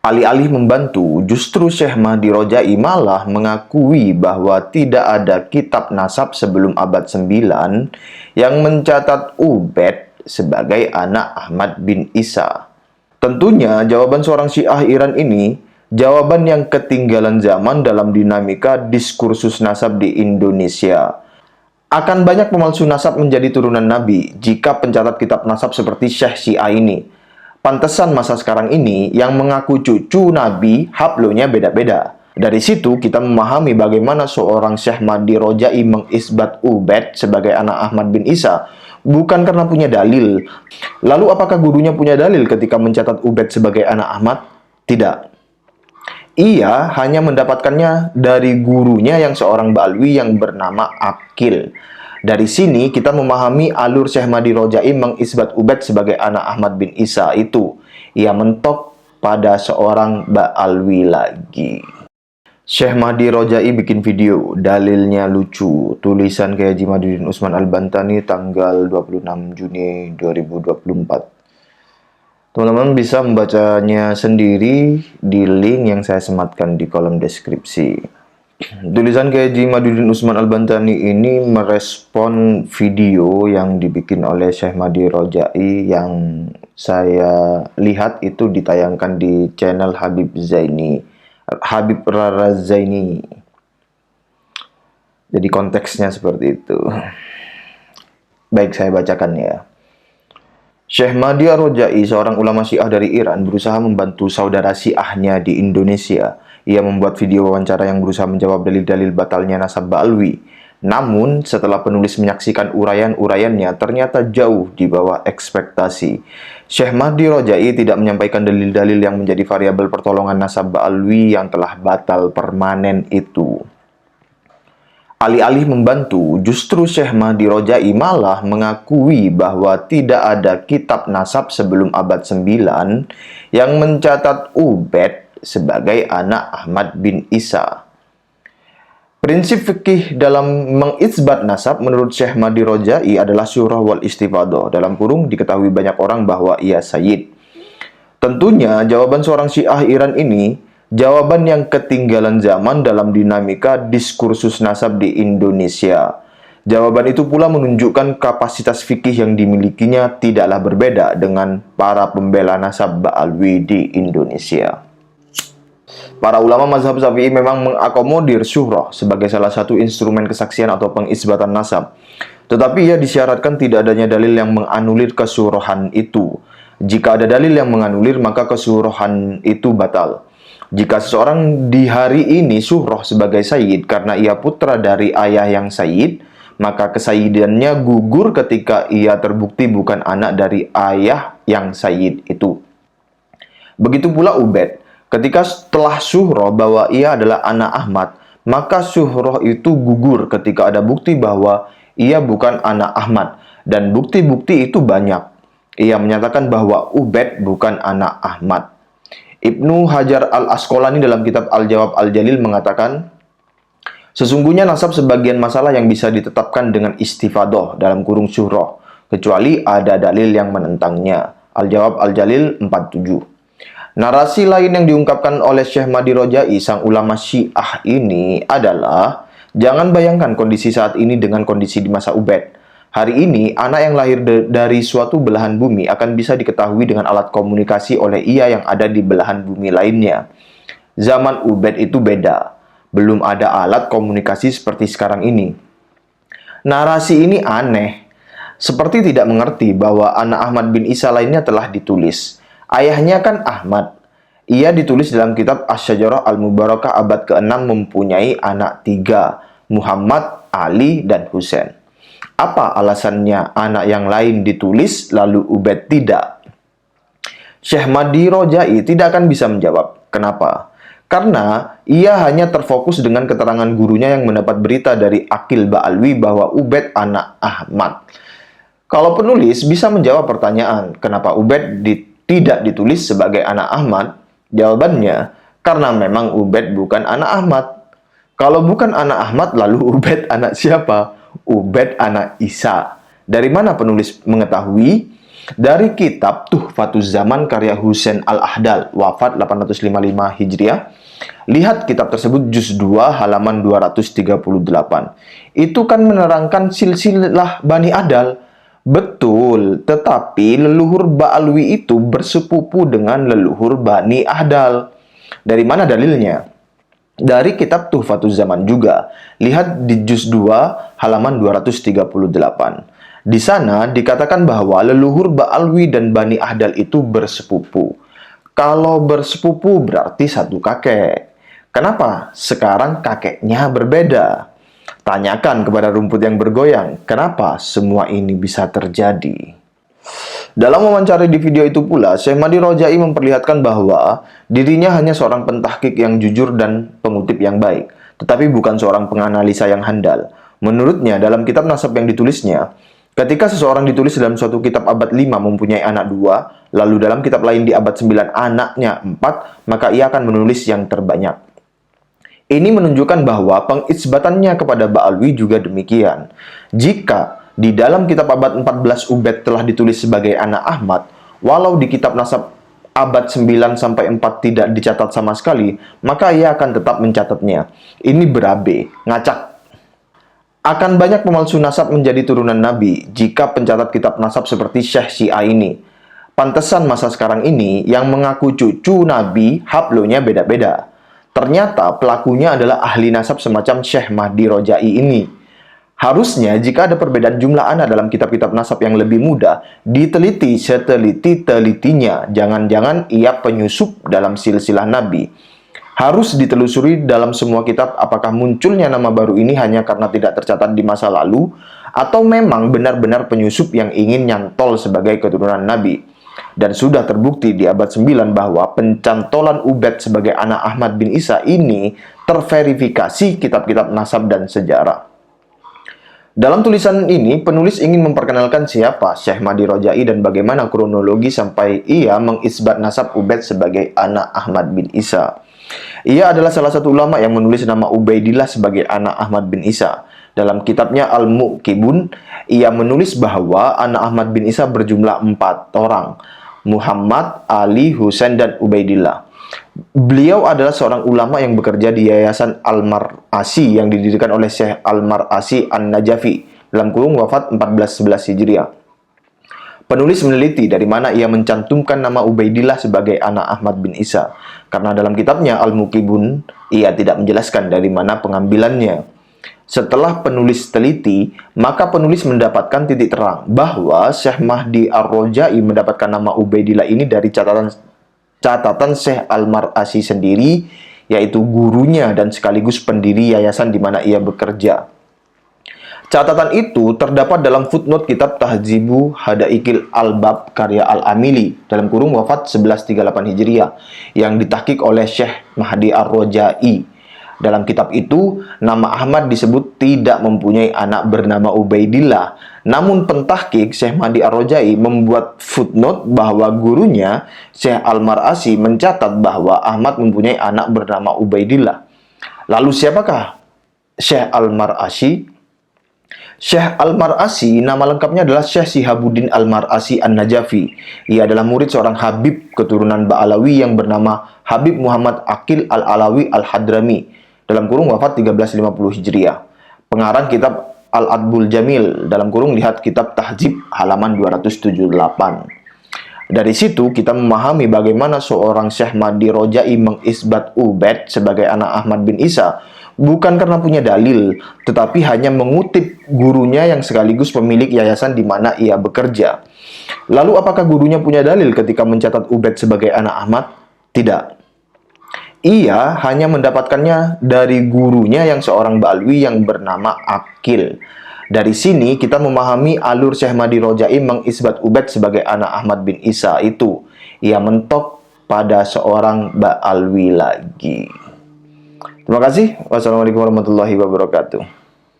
Alih-alih membantu, justru Syekh Mahdi Rojai malah mengakui bahwa tidak ada kitab nasab sebelum abad 9 yang mencatat Ubaid sebagai anak Ahmad bin Isa. Tentunya jawaban seorang Syiah Iran ini jawaban yang ketinggalan zaman dalam dinamika diskursus nasab di Indonesia. Akan banyak pemalsu nasab menjadi turunan Nabi jika pencatat kitab nasab seperti Syekh Syiah ini. Pantesan masa sekarang ini yang mengaku cucu Nabi, hablonya beda-beda. Dari situ kita memahami bagaimana seorang Syekh Mahdi Rojai mengisbat Ubaid sebagai anak Ahmad bin Isa, bukan karena punya dalil. Lalu apakah gurunya punya dalil ketika mencatat Ubaid sebagai anak Ahmad? Tidak. Ia hanya mendapatkannya dari gurunya yang seorang Ba'alwi yang bernama Akil. Dari sini kita memahami alur Syekh Mahdi Rojai mengisbat Ubaid sebagai anak Ahmad bin Isa itu. Ia mentok pada seorang Ba'alwi lagi. Syekh Mahdi Rojai bikin video, dalilnya lucu. Tulisan Kiai Haji Madhuddin Usman Al-Bantani tanggal 26 Juni 2024. Teman-teman bisa membacanya sendiri di link yang saya sematkan di kolom deskripsi. Tulisan Kiai Haji Madhuddin Usman Al-Bantani ini merespon video yang dibikin oleh Syekh Mahdi Rojai yang saya lihat itu ditayangkan di channel Habib Rara Zaini. Jadi konteksnya seperti itu. Baik, saya bacakan ya. Syekh Mahdi Rojai, seorang ulama Syiah dari Iran, berusaha membantu saudara Syiahnya di Indonesia. Ia membuat video wawancara yang berusaha menjawab dalil-dalil batalnya nasab Ba'alwi. Namun, setelah penulis menyaksikan uraian-uraiannya, ternyata jauh di bawah ekspektasi. Syekh Mahdi Rojai tidak menyampaikan dalil-dalil yang menjadi variabel pertolongan nasab Ba'alwi yang telah batal permanen itu. Alih-alih membantu, justru Syekh Mahdi Rojai malah mengakui bahwa tidak ada kitab nasab sebelum abad 9 yang mencatat Ubaid sebagai anak Ahmad bin Isa. Prinsip fikih dalam mengisbat nasab menurut Syekh Mahdi Rojai adalah syurah wal istifadah. Dalam kurung diketahui banyak orang bahwa ia sayyid. Tentunya jawaban seorang Syiah Iran ini jawaban yang ketinggalan zaman dalam dinamika diskursus nasab di Indonesia. Jawaban itu pula menunjukkan kapasitas fikih yang dimilikinya tidaklah berbeda dengan para pembela nasab Ba'alwi di Indonesia. Para ulama mazhab Syafi'i memang mengakomodir syuhrah sebagai salah satu instrumen kesaksian atau pengisbatan nasab. Tetapi ia disyaratkan tidak adanya dalil yang menganulir kesyuhrahan itu. Jika ada dalil yang menganulir, maka kesyuhrahan itu batal. Jika seseorang di hari ini syuhrah sebagai sayyid karena ia putra dari ayah yang sayyid, maka kesayyidannya gugur ketika ia terbukti bukan anak dari ayah yang sayyid itu. Begitu pula Ubaid. Ketika setelah syuhrah bahwa ia adalah anak Ahmad, maka syuhrah itu gugur ketika ada bukti bahwa ia bukan anak Ahmad. Dan bukti-bukti itu banyak. Ia menyatakan bahwa Ubaid bukan anak Ahmad. Ibnu Hajar al-Asqalani dalam kitab Al-Jawab Al-Jalil mengatakan, sesungguhnya nasab sebagian masalah yang bisa ditetapkan dengan istifadah dalam kurung syuhrah, kecuali ada dalil yang menentangnya. Al-Jawab Al-Jalil 47. Narasi lain yang diungkapkan oleh Syekh Mahdi Rojai, sang ulama Syiah ini adalah, jangan bayangkan kondisi saat ini dengan kondisi di masa Ubaid. Hari ini, anak yang lahir dari suatu belahan bumi akan bisa diketahui dengan alat komunikasi oleh ia yang ada di belahan bumi lainnya. Zaman Ubaid itu beda. Belum ada alat komunikasi seperti sekarang ini. Narasi ini aneh. Seperti tidak mengerti bahwa anak Ahmad bin Isa lainnya telah ditulis. Ayahnya kan Ahmad. Ia ditulis dalam kitab Asy-Syajarah Al-Mubarakah abad ke-6 mempunyai anak 3, Muhammad, Ali, dan Husain. Apa alasannya anak yang lain ditulis lalu Ubaid tidak? Syekh Mahdi Rojai tidak akan bisa menjawab. Kenapa? Karena ia hanya terfokus dengan keterangan gurunya yang mendapat berita dari Akil Ba'alwi bahwa Ubaid anak Ahmad. Kalau penulis bisa menjawab pertanyaan, kenapa Ubaid tidak ditulis sebagai anak Ahmad? Jawabannya, karena memang Ubaid bukan anak Ahmad. Kalau bukan anak Ahmad, lalu Ubaid anak siapa? Ubaid anak Isa. Dari mana penulis mengetahui? Dari kitab Tuhfatuz Zaman karya Husain Al-Ahdal, wafat 855 Hijriah. Lihat kitab tersebut juz 2 halaman 238. Itu kan menerangkan silsilah Bani Adal. Betul, tetapi leluhur Ba'alwi itu bersepupu dengan leluhur Bani Ahdal. Dari mana dalilnya? Dari kitab Tuhfatuz Zaman juga. Lihat di juz 2 halaman 238. Di sana dikatakan bahwa leluhur Ba'alwi dan Bani Ahdal itu bersepupu. Kalau bersepupu berarti satu kakek. Kenapa sekarang kakeknya berbeda? Tanyakan kepada rumput yang bergoyang, kenapa semua ini bisa terjadi? Dalam wawancara di video itu pula, Syekh Mahdi Rojai memperlihatkan bahwa dirinya hanya seorang pentahkik yang jujur dan pengutip yang baik, tetapi bukan seorang penganalisa yang handal. Menurutnya, dalam kitab nasab yang ditulisnya, ketika seseorang ditulis dalam suatu kitab abad 5 mempunyai anak 2, lalu dalam kitab lain di abad 9 anaknya 4, maka ia akan menulis yang terbanyak. Ini menunjukkan bahwa pengisbatannya kepada Ba'alwi juga demikian. Jika di dalam kitab abad 14 Ubed telah ditulis sebagai anak Ahmad, walau di kitab nasab abad 9 sampai 4 tidak dicatat sama sekali, maka ia akan tetap mencatatnya. Ini berabe, ngacak. Akan banyak pemalsu nasab menjadi turunan Nabi jika pencatat kitab nasab seperti Syekh Syiah ini. Pantesan masa sekarang ini yang mengaku cucu Nabi, haplonya beda-beda. Ternyata pelakunya adalah ahli nasab semacam Syekh Mahdi Rojai ini. Harusnya jika ada perbedaan jumlah anak dalam kitab-kitab nasab yang lebih mudah, diteliti seteliti-telitinya. Jangan-jangan ia penyusup dalam silsilah Nabi. Harus ditelusuri dalam semua kitab apakah munculnya nama baru ini hanya karena tidak tercatat di masa lalu, atau memang benar-benar penyusup yang ingin nyantol sebagai keturunan Nabi. Dan sudah terbukti di abad 9 bahwa pencantolan Ubed sebagai anak Ahmad bin Isa ini terverifikasi kitab-kitab nasab dan sejarah. Dalam tulisan ini, penulis ingin memperkenalkan siapa Syekh Mahdi Rojai dan bagaimana kronologi sampai ia mengisbat nasab Ubed sebagai anak Ahmad bin Isa. Ia adalah salah satu ulama yang menulis nama Ubaidillah sebagai anak Ahmad bin Isa. Dalam kitabnya Al-Mu'kibun, ia menulis bahwa anak Ahmad bin Isa berjumlah 4 orang, Muhammad, Ali, Husain, dan Ubaidillah. Beliau adalah seorang ulama yang bekerja di Yayasan Al-Mar'asi yang didirikan oleh Syekh Al-Mar'asi An-Najafi, dalam kurung wafat 1411 Hijriah. Penulis meneliti dari mana ia mencantumkan nama Ubaidillah sebagai anak Ahmad bin Isa, karena dalam kitabnya Al-Muqibun, ia tidak menjelaskan dari mana pengambilannya. Setelah penulis teliti, maka penulis mendapatkan titik terang bahwa Syekh Mahdi Ar-Rojai mendapatkan nama Ubaidillah ini dari catatan Syekh Al-Mar'asi sendiri, yaitu gurunya dan sekaligus pendiri yayasan di mana ia bekerja. Catatan itu terdapat dalam footnote kitab Tahzibu Hadaikil Albab karya Al-Amili dalam kurung wafat 1138 Hijriah yang ditahqiq oleh Syekh Mahdi Ar-Rojai. Dalam kitab itu, nama Ahmad disebut tidak mempunyai anak bernama Ubaidillah. Namun pentahqiq Syekh Mahdi Ar-Rojai membuat footnote bahwa gurunya Syekh Al-Mar'asi mencatat bahwa Ahmad mempunyai anak bernama Ubaidillah. Lalu siapakah Syekh Al-Mar'asi? Syekh Al-Mar'asi nama lengkapnya adalah Syekh Sihabuddin Al-Mar'asi An-Najafi. Ia adalah murid seorang Habib keturunan Ba'alawi yang bernama Habib Muhammad Aqil Al-Alawi Al-Hadrami dalam kurung wafat 1350 Hijriah. Pengarang kitab Al-Adbul Jamil dalam kurung lihat kitab Tahzib halaman 278. Dari situ kita memahami bagaimana seorang Syekh Mahdi Rojai mengisbat Ubed sebagai anak Ahmad bin Isa bukan karena punya dalil, tetapi hanya mengutip gurunya yang sekaligus pemilik yayasan di mana ia bekerja. Lalu apakah gurunya punya dalil ketika mencatat Ubed sebagai anak Ahmad? Tidak. Ia hanya mendapatkannya dari gurunya yang seorang Ba'alwi yang bernama Aqil. Dari sini kita memahami alur Syekh Mahdi Rojai mengisbat Ubed sebagai anak Ahmad bin Isa itu. Ia mentok pada seorang Ba'alwi lagi. Terima kasih. Wassalamualaikum warahmatullahi wabarakatuh.